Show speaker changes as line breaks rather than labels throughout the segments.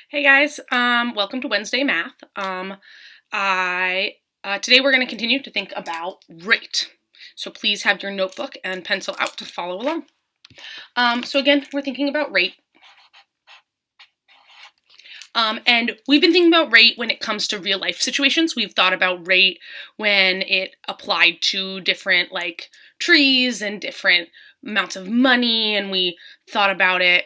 Hey guys, welcome to Wednesday Math. Today we're going to continue to think about rate. So please have your notebook and pencil out to follow along. So again, we're thinking about rate. And we've been thinking about rate when it comes to real life situations. We've thought about rate when it applied to different trees and different amounts of money, and we thought about it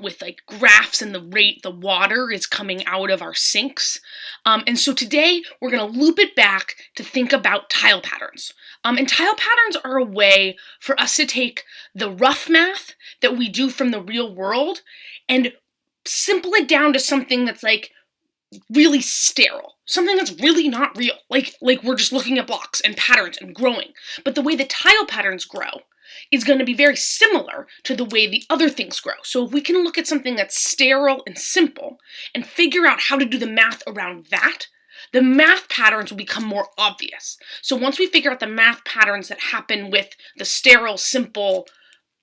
with graphs and the rate the water is coming out of our sinks. And so today we're going to loop it back to think about tile patterns. And tile patterns are a way for us to take the rough math that we do from the real world and simple it down to something that's really sterile, something that's really not real. Like we're just looking at blocks and patterns and growing. But the way the tile patterns grow is going to be very similar to the way the other things grow. So if we can look at something that's sterile and simple and figure out how to do the math around that, the math patterns will become more obvious. So once we figure out the math patterns that happen with the sterile, simple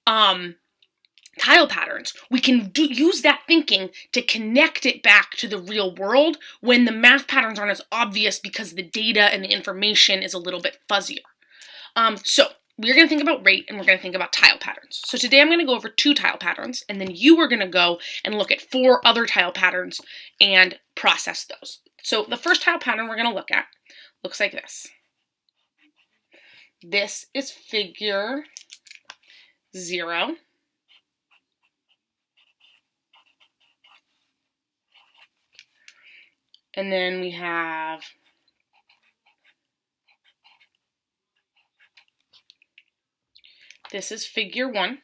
tile patterns, we can use that thinking to connect it back to the real world when the math patterns aren't as obvious because the data and the information is a little bit fuzzier. So we're going to think about rate and we're going to think about tile patterns. So today I'm going to go over 2 tile patterns, and then you are going to go and look at 4 other tile patterns and process those. So the first tile pattern we're going to look at looks like this. This is figure 0. And then we have this is figure 1.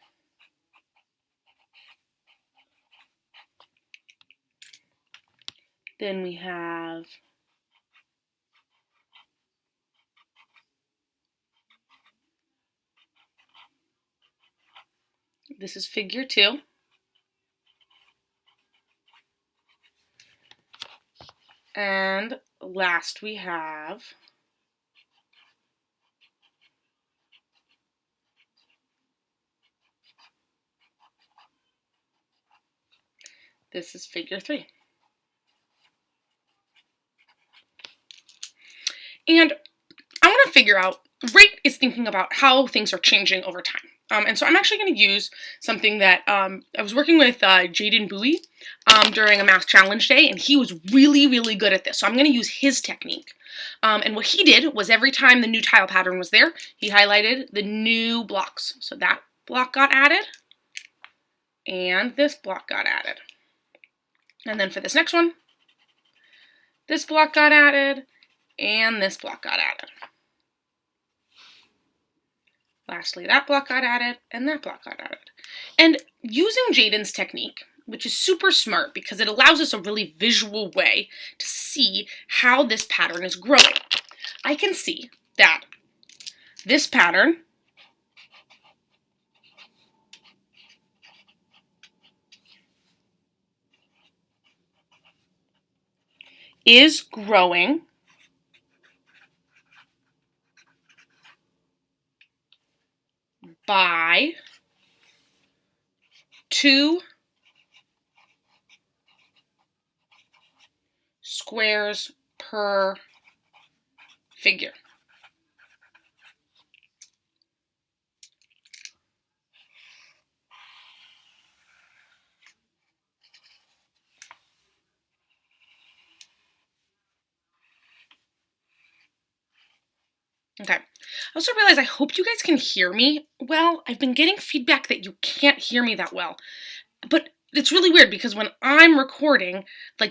Then we have this is figure 2. And last we have this is figure 3. And I want to figure out, rate is thinking about how things are changing over time. And so I'm actually going to use something that I was working with Jaden Bowie during a math challenge day, and he was really, really good at this. So I'm going to use his technique. And what he did was every time the new tile pattern was there, he highlighted the new blocks. So that block got added, and this block got added. And then for this next one, this block got added, and this block got added. Lastly, that block got added, and that block got added. And using Jaden's technique, which is super smart because it allows us a really visual way to see how this pattern is growing, I can see that this pattern is growing by 2 squares per figure. Okay. I also realized I hope you guys can hear me well. I've been getting feedback that you can't hear me that well. But it's really weird because when I'm recording,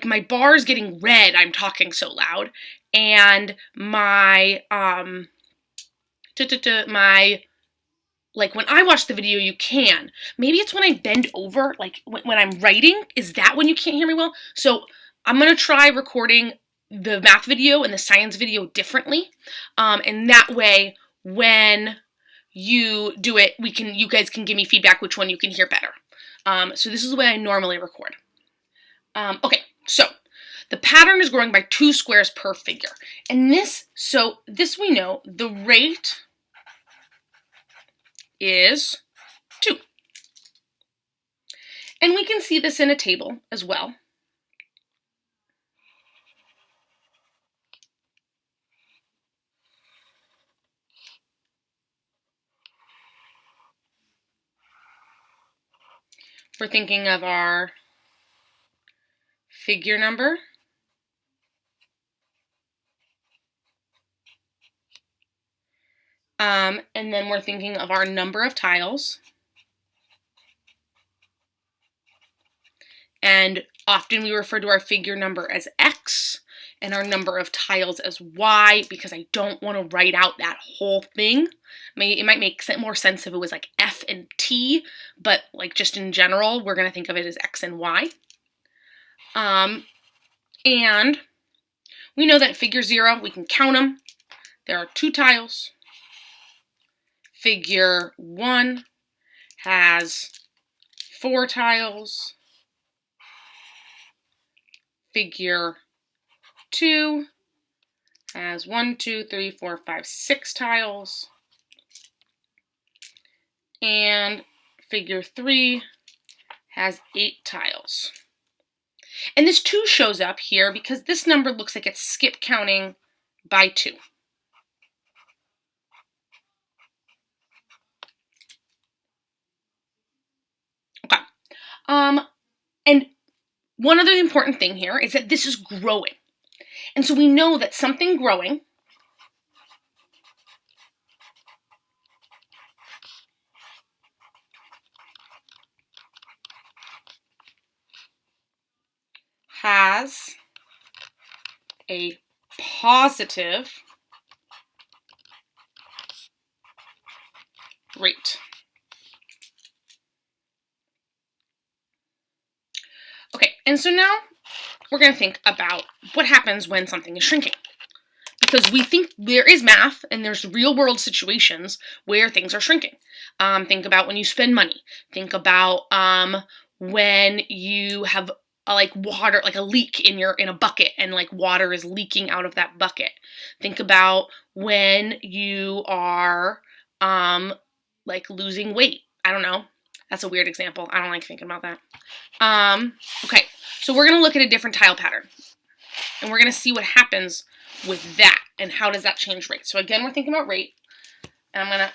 my bar is getting red, I'm talking so loud, and my when I watch the video, you can. Maybe it's when I bend over, when I'm writing, is that when you can't hear me well? So I'm going to try recording the math video and the science video differently. And that way, when you do it, you guys can give me feedback which one you can hear better. So this is the way I normally record. Okay, so the pattern is growing by 2 squares per figure. And this we know, the rate is 2. And we can see this in a table as well. we're thinking of our figure number. And then we're thinking of our number of tiles. And often we refer to our figure number as X and our number of tiles as Y, because I don't want to write out that whole thing. It might make more sense if it was like F and T, but like just in general, we're going to think of it as X and Y. And we know that at figure 0, we can count them. There are 2 tiles. Figure 1 has 4 tiles. Figure 2 has 1, 2, 3, 4, 5, 6 tiles. And figure 3 has 8 tiles. And this 2 shows up here because this number looks like it's skip counting by 2. Okay. And one other important thing here is that this is growing. And so we know that something growing has a positive rate. Okay, and so now we're going to think about what happens when something is shrinking. Because we think there is math and there's real world situations where things are shrinking. Think about when you spend money. Think about when you have water, like a leak in a bucket, and like water is leaking out of that bucket. Think about when you are like losing weight. I don't know. That's a weird example. I don't like thinking about that. Okay, so we're going to look at a different tile pattern. And we're going to see what happens with that and how does that change rate. So again, we're thinking about rate. And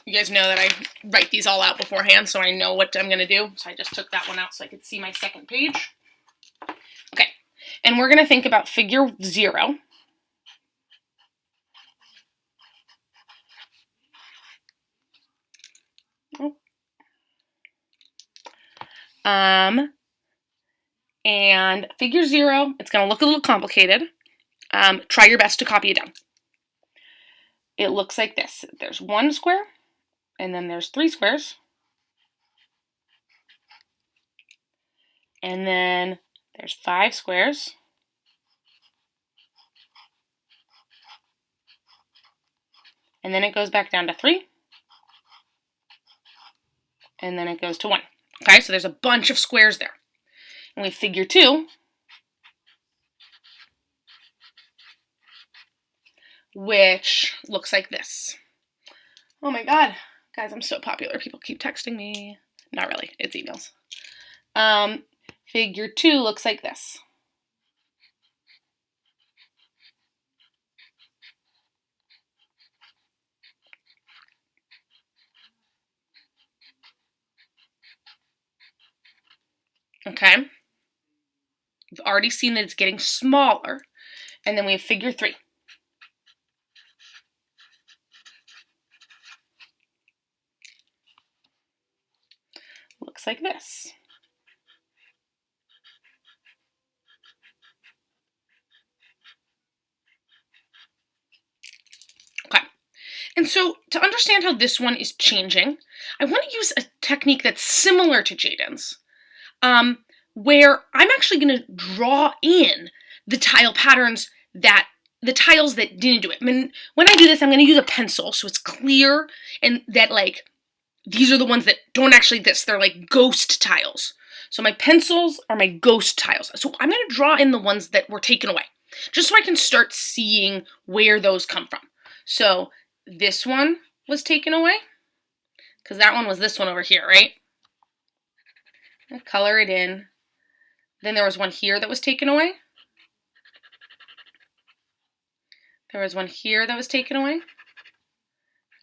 you guys know that I write these all out beforehand, so I know what I'm going to do. So I just took that one out so I could see my second page. Okay, and we're going to think about figure 0. And figure 0, it's going to look a little complicated. Try your best to copy it down. It looks like this. There's 1 square, and then there's 3 squares. And then there's 5 squares. And then it goes back down to 3. And then it goes to 1. Okay, so there's a bunch of squares there. And we figure 2, which looks like this. Oh my god, guys, I'm so popular. People keep texting me. Not really, it's emails. Figure 2 looks like this. Okay, we've already seen that it's getting smaller. And then we have figure 3. Looks like this. Okay, and so to understand how this one is changing, I want to use a technique that's similar to Jaden's, where I'm actually going to draw in the tile patterns the tiles that didn't do it. I mean, when I do this, I'm going to use a pencil so it's clear and that like these are the ones that don't actually exist. They're like ghost tiles. So my pencils are my ghost tiles. So I'm going to draw in the ones that were taken away, just so I can start seeing where those come from. So this one was taken away, because that one was this one over here, right? I'll color it in. Then there was one here that was taken away. There was one here that was taken away.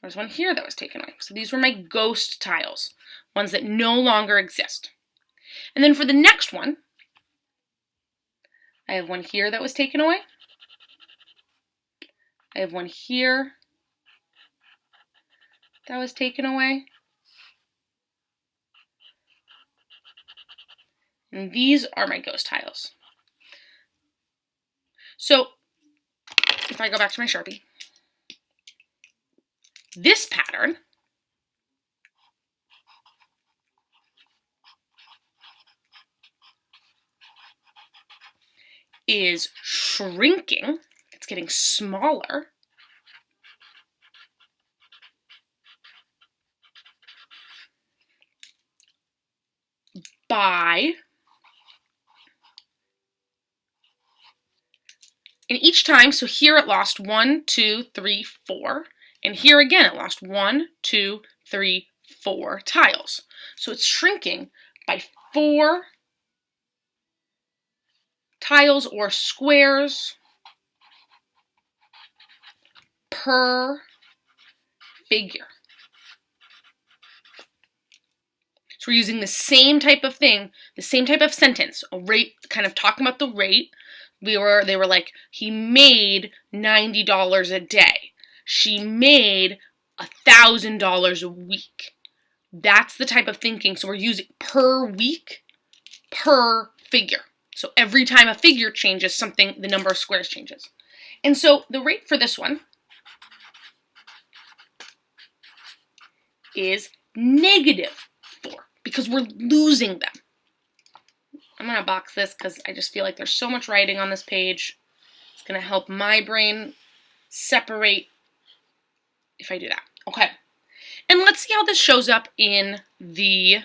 There's one here that was taken away. So these were my ghost tiles, ones that no longer exist. And then for the next one, I have one here that was taken away. I have one here that was taken away. And these are my ghost tiles. So if I go back to my Sharpie, this pattern is shrinking. It's getting smaller by, and each time, so here it lost 1, 2, 3, 4, and here again it lost 1, 2, 3, 4 tiles. So it's shrinking by 4 tiles or squares per figure. So we're using the same type of thing, the same type of sentence, a rate, kind of talking about the rate. They were like, he made $90 a day. She made $1,000 a week. That's the type of thinking. So we're using per week, per figure. So every time a figure changes, something, the number of squares changes. And so the rate for this one is -4 because we're losing them. I'm going to box this because I just feel like there's so much writing on this page. It's going to help my brain separate if I do that. Okay. And let's see how this shows up in the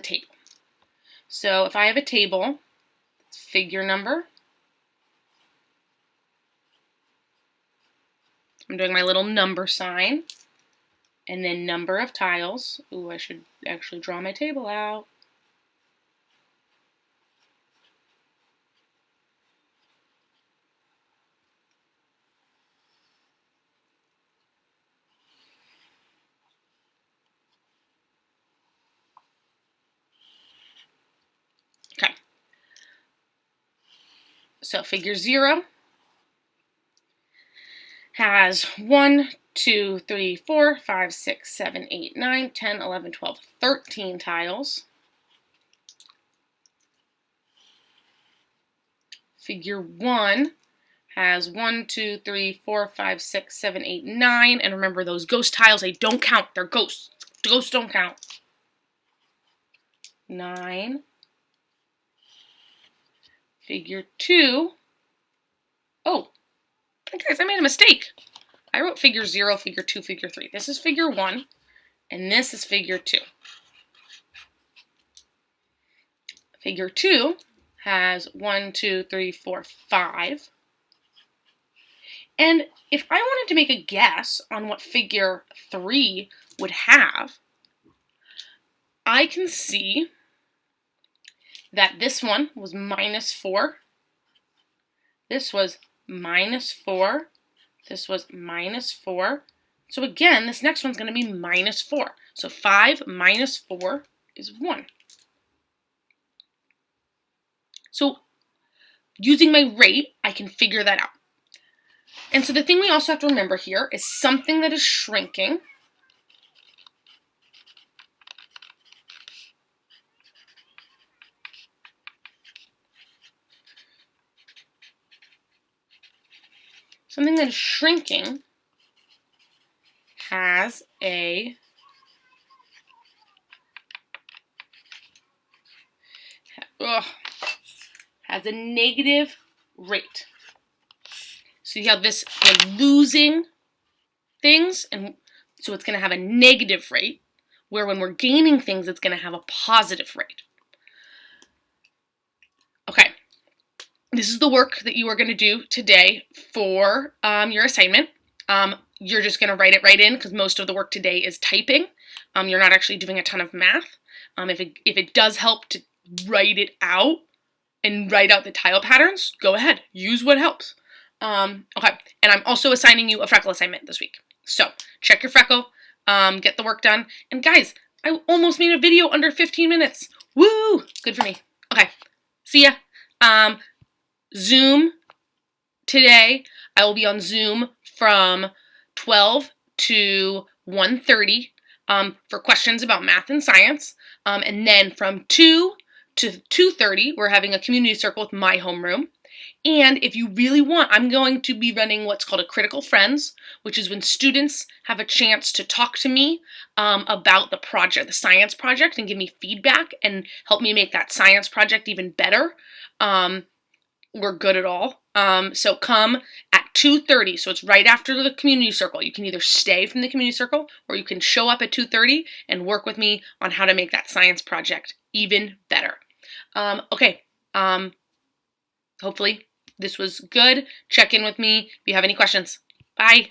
table. So if I have a table, it's figure number. I'm doing my little number sign. And then number of tiles. Ooh, I should actually draw my table out. Okay. So figure 0 has 1, 2, 3, 4, 5, 6, 7, 8, 9, 10, 11, 12, 13 tiles. Figure 1 has 1, 2, 3, 4, 5, 6, 7, 8, 9. And remember, those ghost tiles, they don't count. They're ghosts. Ghosts don't count. 9. Figure 2. Oh, guys, I made a mistake. I wrote figure 0, figure 2, figure 3. This is figure 1, and this is figure 2. Figure 2 has 1, 2, 3, 4, 5. And if I wanted to make a guess on what figure 3 would have, I can see that this one was -4. This was -4. This was -4. So again, this next one's going to be -4. So 5 minus 4 is 1. So using my rate, I can figure that out. And so the thing we also have to remember here is something that is shrinking has a negative rate. So you have this, we're losing things, and so it's going to have a negative rate, where when we're gaining things, it's going to have a positive rate. Okay, this is the work that you are going to do today for your assignment. You're just going to write it right in because most of the work today is typing. You're not actually doing a ton of math. If it does help to write it out and write out the tile patterns, go ahead, use what helps. Okay, and I'm also assigning you a freckle assignment this week. So check your freckle, get the work done. And guys, I almost made a video under 15 minutes. Woo! Good for me. Okay, see ya. Zoom today. I will be on Zoom from 12 to 1:30 for questions about math and science. And then from 2 to 2:30, we're having a community circle with my homeroom. And if you really want, I'm going to be running what's called a Critical Friends, which is when students have a chance to talk to me about the project, the science project, and give me feedback and help me make that science project even better. We're good at all. So come at 2:30, so it's right after the community circle. You can either stay from the community circle or you can show up at 2:30 and work with me on how to make that science project even better. Okay. Hopefully this was good. Check in with me if you have any questions. Bye.